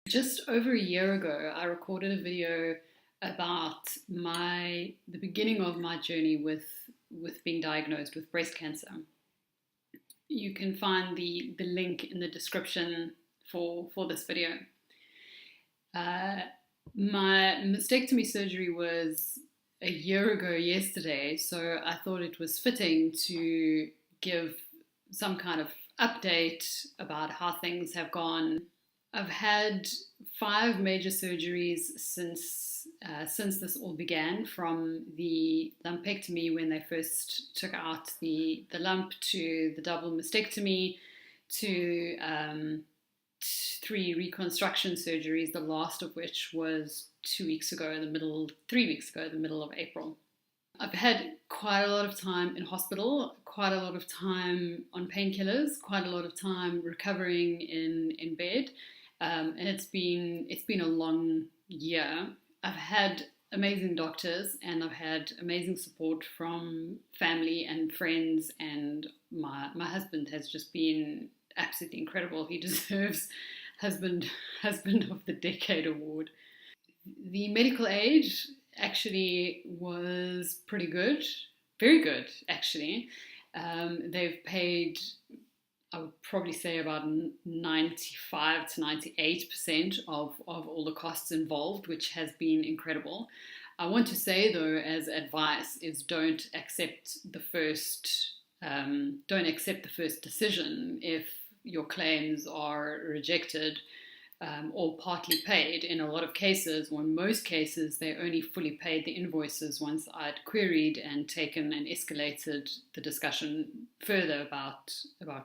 Just over a year ago, I recorded a video about the beginning of my journey with being diagnosed with breast cancer. You can find the link in the description for this video. My mastectomy surgery was a year ago yesterday, so I thought it was fitting to give some kind of update about how things have gone. I've had 5 major surgeries since this all began, from the lumpectomy when they first took out the lump, to the double mastectomy, to 3 reconstruction surgeries, the last of which was 3 weeks ago, in the middle of April. I've had quite a lot of time in hospital, quite a lot of time on painkillers, quite a lot of time recovering in bed. And it's been a long year. I've had amazing doctors, and I've had amazing support from family and friends, and my husband has just been absolutely incredible. He deserves husband of the decade award. The medical aid actually was pretty good, very good actually. They've paid, I would probably say, about 95 to 98% of all the costs involved, which has been incredible. I want to say, though, as advice, is don't accept the first decision if your claims are rejected or partly paid. In a lot of cases, or in most cases, they only fully paid the invoices once I'd queried and taken and escalated the discussion further about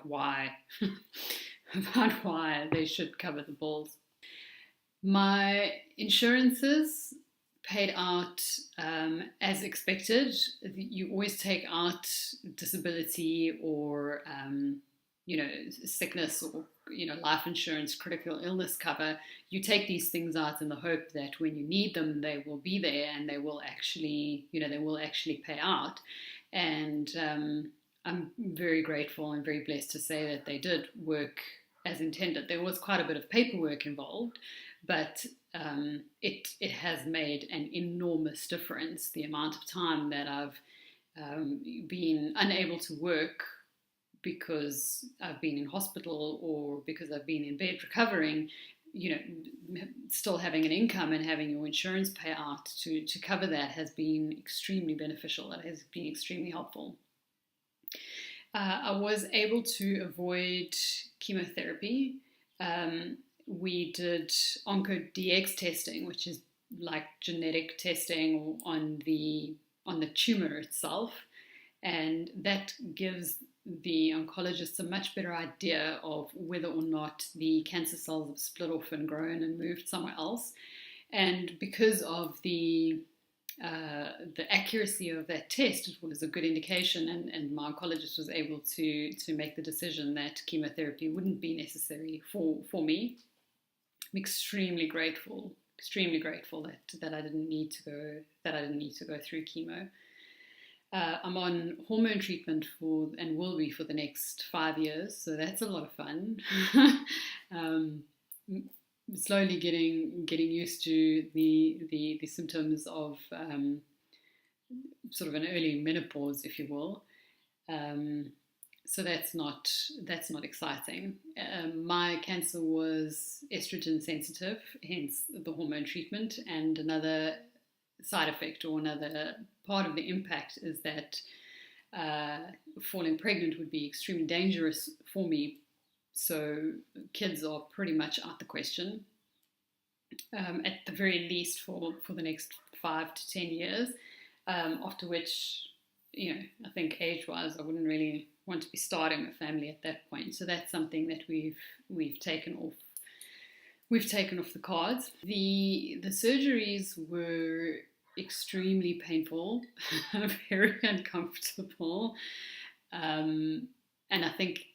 why about why they should cover the bills. My insurances paid out as expected. You always take out disability or sickness, or life insurance, critical illness cover. You take these things out in the hope that when you need them, they will be there and they will actually pay out. And I'm very grateful and very blessed to say that they did work as intended. There was quite a bit of paperwork involved, but it has made an enormous difference. The amount of time that I've been unable to work because I've been in hospital or because I've been in bed recovering, still having an income and having your insurance pay out to cover that has been extremely beneficial. It has been extremely helpful. I was able to avoid chemotherapy. We did OncoDX testing, which is like genetic testing on the tumor itself, and that gives the oncologists a much better idea of whether or not the cancer cells have split off and grown and moved somewhere else. And because of the accuracy of that test, it was a good indication, and my oncologist was able to make the decision that chemotherapy wouldn't be necessary for me. I'm extremely grateful that I didn't need to go through chemo. I'm on hormone treatment and will be for the next 5 years, so that's a lot of fun. Slowly getting used to the symptoms of sort of an early menopause, if you will. So that's not exciting. My cancer was estrogen sensitive, hence the hormone treatment, and another side effect or another part of the impact is that falling pregnant would be extremely dangerous for me. So kids are pretty much out the question, at the very least for the next 5 to 10 years, after which, I think age-wise I wouldn't really want to be starting a family at that point. So that's something that we've taken off the cards. The surgeries were extremely painful, very uncomfortable, and I think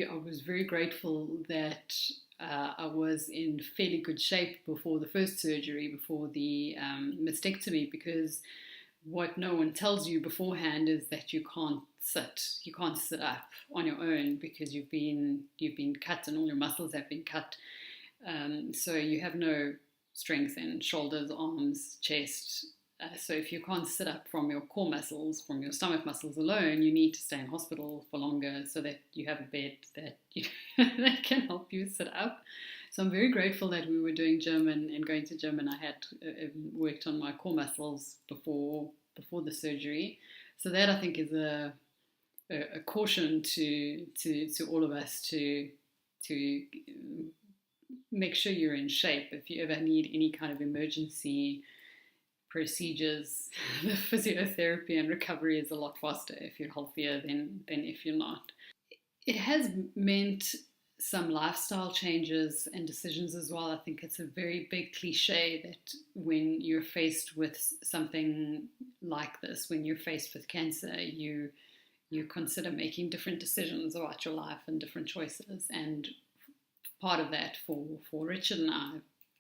I was very grateful that I was in fairly good shape before the first surgery, before the mastectomy, because what no one tells you beforehand is that you can't sit up on your own because you've been cut and all your muscles have been cut. So you have no strength in shoulders, arms, chest. So if you can't sit up from your core muscles, from your stomach muscles alone, you need to stay in hospital for longer so that you have a bed that that can help you sit up. So I'm very grateful that we were doing gym and going to gym, and I had worked on my core muscles before the surgery. So that I think is a caution to all of us to make sure you're in shape. If you ever need any kind of emergency procedures, the physiotherapy and recovery is a lot faster if you're healthier than if you're not. It has meant some lifestyle changes and decisions as well. I think it's a very big cliche that when you're faced with something like this, when you're faced with cancer, you consider making different decisions about your life and different choices. And part of that for Richard and I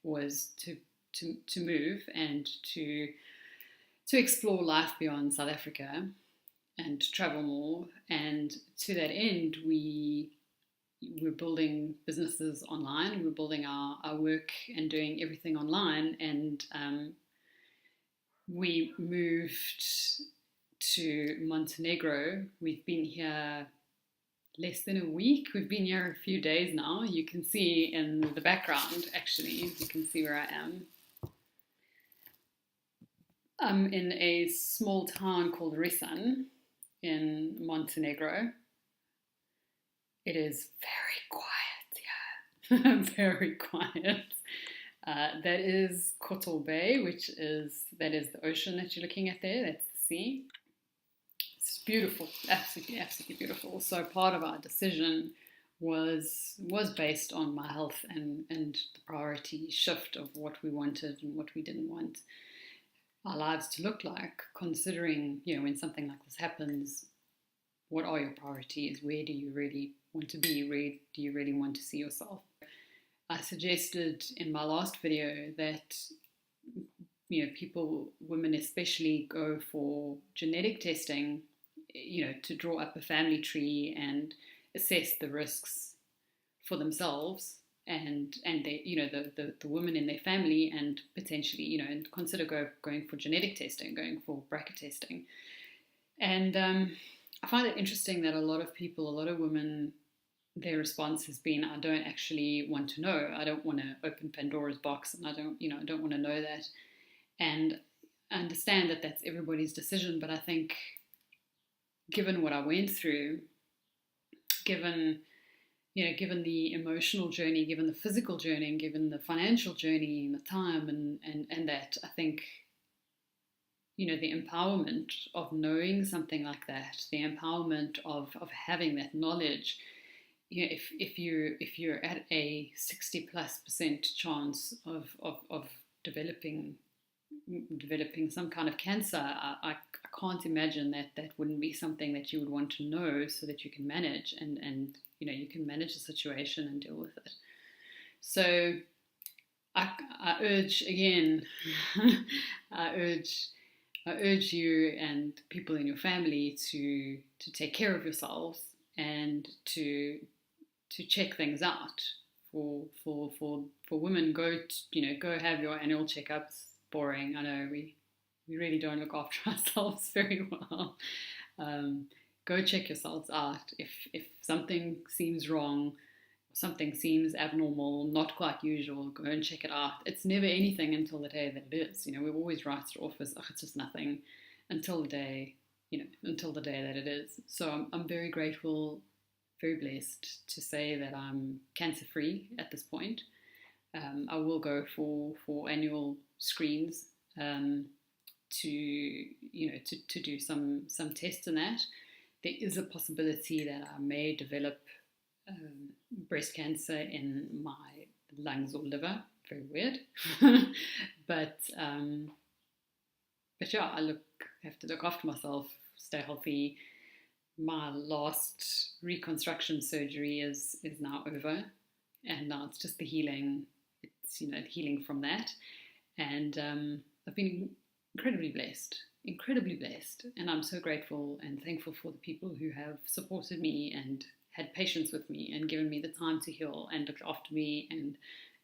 was to move and to explore life beyond South Africa and travel more. And to that end, we're building businesses online. We're building our work and doing everything online. And we moved to Montenegro. We've been here less than a week. We've been here a few days now. You can see in the background, actually, you can see where I am. I'm in a small town called Resan in Montenegro. It is very quiet, yeah, very quiet. That is Kotor Bay, that is the ocean that you're looking at there. That's the sea. It's beautiful, absolutely, absolutely beautiful. So part of our decision was based on my health and the priority shift of what we wanted and what we didn't want our lives to look like, considering, when something like this happens, what are your priorities? Where do you really want to be? Where do you really want to see yourself? I suggested in my last video that people, women especially, go for genetic testing, to draw up a family tree and assess the risks for themselves and they, the women in their family, and potentially, and consider going for genetic testing, going for BRCA testing. And I find it interesting that a lot of women, their response has been, I don't actually want to know. I don't want to open Pandora's box, and I don't want to know that. And I understand that that's everybody's decision, but I think given what I went through, given the emotional journey, given the physical journey, and given the financial journey and the time and that, I think, the empowerment of knowing something like that, the empowerment of having that knowledge, if you're at a 60+% chance of developing some kind of cancer, I can't imagine that wouldn't be something that you would want to know so that you can manage and you can manage the situation and deal with it. So I urge again, I urge you and people in your family to take care of yourselves and to check things out. For women, go have your annual checkups. Boring, I know, we really don't look after ourselves very well. Go check yourselves out. If something seems wrong, something seems abnormal, not quite usual, go and check it out. It's never anything until the day that it is. We always write it off as, it's just nothing, until the day that it is. So I'm very grateful, very blessed to say that I'm cancer-free at this point. I will go for annual screens to do some tests in that. There is a possibility that I may develop breast cancer in my lungs or liver. Very weird, but yeah, I have to look after myself, stay healthy. My last reconstruction surgery is now over, and now it's just the healing. It's healing from that, and I've been incredibly blessed, and I'm so grateful and thankful for the people who have supported me and had patience with me and given me the time to heal and looked after me and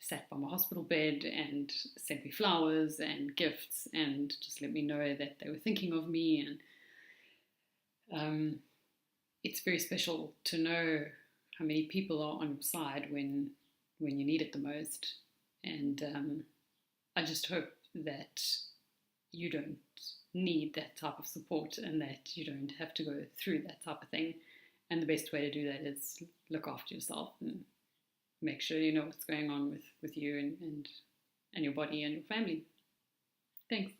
sat by my hospital bed and sent me flowers and gifts and just let me know that they were thinking of me. And it's very special to know how many people are on your side when you need it the most. And I just hope that you don't need that type of support and that you don't have to go through that type of thing. And the best way to do that is look after yourself and make sure you know what's going on with you and your body and your family. Thanks.